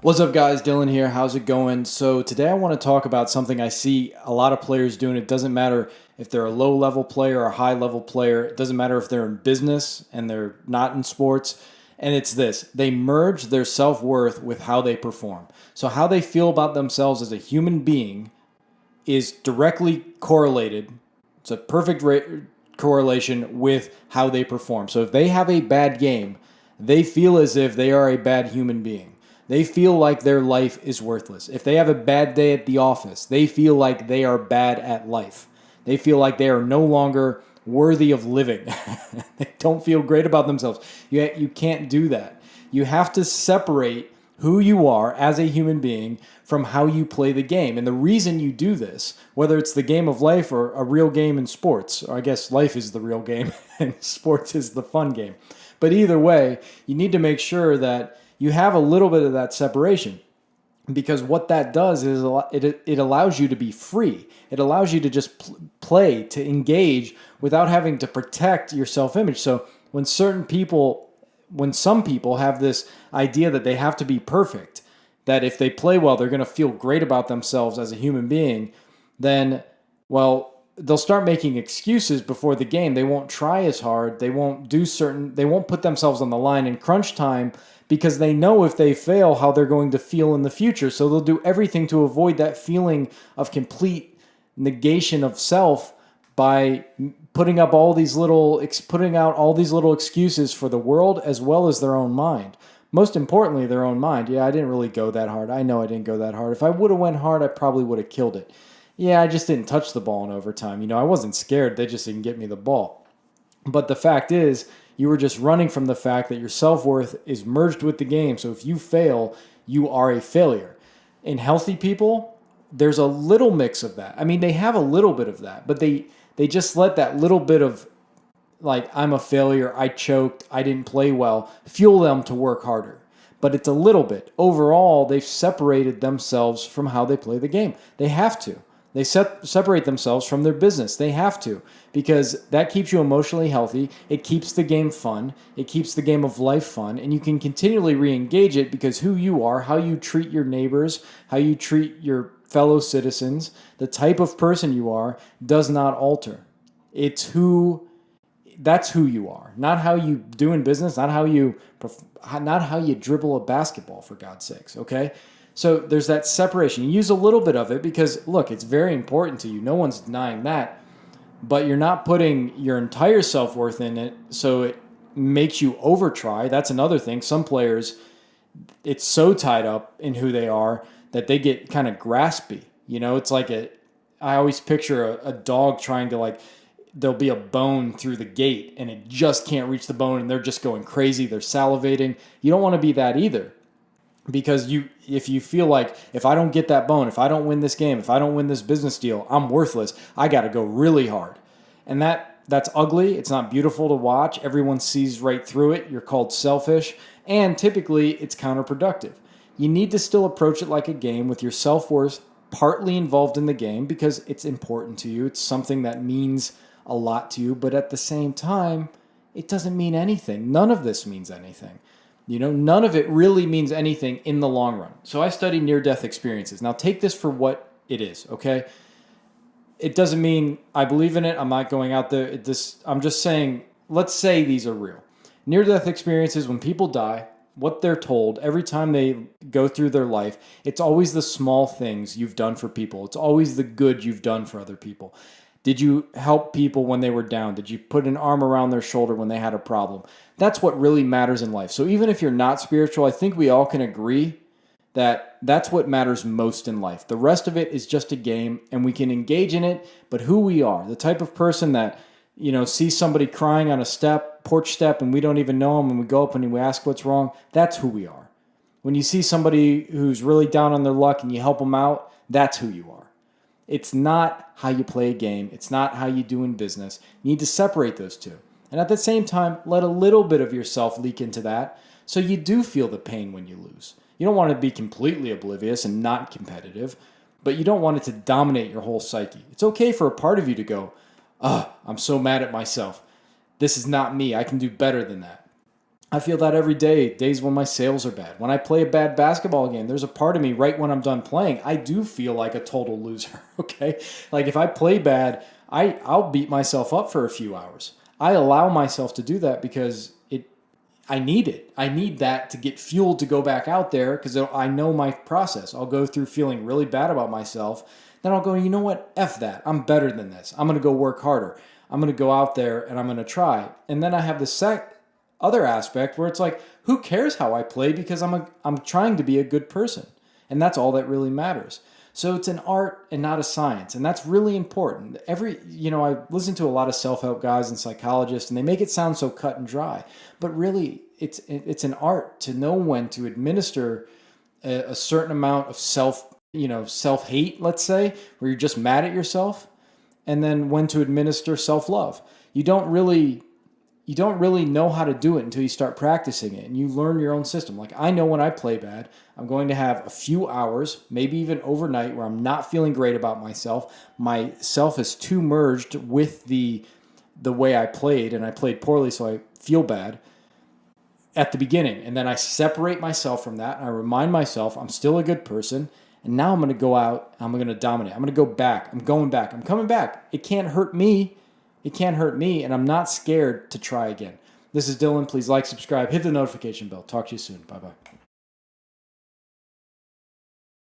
What's up, guys? Dylan here. How's it going? So, today I want to talk about something I see a lot of players doing. It doesn't matter if they're a low level player or a high level player, it doesn't matter if they're in business and they're not in sports. And it's this: they merge their self worth with how they perform. So, how they feel about themselves as a human being is directly correlated. It's a perfect correlation with how they perform. So if they have a bad game, they feel as if they are a bad human being. They feel like their life is worthless. If they have a bad day at the office, they feel like they are bad at life. They feel like they are no longer worthy of living. They don't feel great about themselves. You can't do that. You have to separate who you are as a human being from how you play the game. And the reason you do this, whether it's the game of life or a real game in sports, or I guess life is the real game and sports is the fun game. But either way, you need to make sure that you have a little bit of that separation, because what that does is it allows you to be free. It allows you to just play, to engage without having to protect your self-image. So when some people have this idea that they have to be perfect, that if they play well, they're going to feel great about themselves as a human being, then, well, they'll start making excuses before the game. They won't try as hard. They won't put themselves on the line in crunch time because they know if they fail how they're going to feel in the future. So they'll do everything to avoid that feeling of complete negation of self by putting out all these little excuses for the world as well as their own mind. Most importantly, their own mind. Yeah, I didn't really go that hard. I know I didn't go that hard. If I would have went hard, I probably would have killed it. Yeah, I just didn't touch the ball in overtime. I wasn't scared. They just didn't get me the ball. But the fact is, you were just running from the fact that your self-worth is merged with the game. So if you fail, you are a failure. In healthy people, there's a little mix of that. I mean, they have a little bit of that, but they just let that little bit of, like, I'm a failure, I choked, I didn't play well, fuel them to work harder. But it's a little bit. Overall, they've separated themselves from how they play the game. They have to. They separate themselves from their business. They have to, because that keeps you emotionally healthy. It keeps the game fun. It keeps the game of life fun. And you can continually re-engage it because who you are, how you treat your neighbors, how you treat your fellow citizens, the type of person you are does not alter. That's who you are, not how you do in business, not how you dribble a basketball, for God's sakes, okay? So there's that separation. You use a little bit of it because, look, it's very important to you. No one's denying that. But you're not putting your entire self-worth in it, so it makes you over-try. That's another thing. Some players, it's so tied up in who they are that they get kind of graspy. It's like I always picture a dog trying to, like, there'll be a bone through the gate and it just can't reach the bone and they're just going crazy. They're salivating. You don't want to be that either. Because if you feel like, if I don't get that bone, if I don't win this game, if I don't win this business deal, I'm worthless. I got to go really hard. And that's ugly. It's not beautiful to watch. Everyone sees right through it. You're called selfish. And typically it's counterproductive. You need to still approach it like a game with your self-worth partly involved in the game because it's important to you. It's something that means a lot to you. But at the same time, it doesn't mean anything. None of this means anything. None of it really means anything in the long run. So I study near-death experiences. Now take this for what it is, okay? It doesn't mean I believe in it. I'm not going out there. I'm just saying, let's say these are real. Near-death experiences, when people die, what they're told every time they go through their life, it's always the small things you've done for people. It's always the good you've done for other people. Did you help people when they were down? Did you put an arm around their shoulder when they had a problem? That's what really matters in life. So even if you're not spiritual, I think we all can agree that that's what matters most in life. The rest of it is just a game and we can engage in it, but who we are, the type of person that, sees somebody crying on a porch step, and we don't even know them and we go up and we ask what's wrong, that's who we are. When you see somebody who's really down on their luck and you help them out, that's who you are. It's not how you play a game. It's not how you do in business. You need to separate those two. And at the same time, let a little bit of yourself leak into that so you do feel the pain when you lose. You don't want to be completely oblivious and not competitive, but you don't want it to dominate your whole psyche. It's okay for a part of you to go, I'm so mad at myself. This is not me. I can do better than that. I feel that every day, days when my sales are bad. When I play a bad basketball game, there's a part of me right when I'm done playing, I do feel like a total loser, okay? Like if I play bad, I'll beat myself up for a few hours. I allow myself to do that because I need it. I need that to get fueled to go back out there because I know my process. I'll go through feeling really bad about myself. Then I'll go, you know what? F that. I'm better than this. I'm going to go work harder. I'm going to go out there and I'm going to try. And then I have the other aspect where it's like, who cares how I play because I'm trying to be a good person. And that's all that really matters. So it's an art and not a science. And that's really important. I listen to a lot of self-help guys and psychologists, and they make it sound so cut and dry. But really, it's an art to know when to administer a certain amount of self-hate, let's say, where you're just mad at yourself, and then when to administer self-love. You don't really know how to do it until you start practicing it and you learn your own system. Like I know when I play bad, I'm going to have a few hours, maybe even overnight, where I'm not feeling great about myself. Myself is too merged with the way I played, and I played poorly, so I feel bad at the beginning. And then I separate myself from that. And I remind myself I'm still a good person. And now I'm going to go out. I'm going to dominate. I'm going to go back. I'm going back. I'm coming back. It can't hurt me. It can't hurt me. And I'm not scared to try again. This is Dylan. Please like, subscribe, hit the notification bell. Talk to you soon. Bye-bye.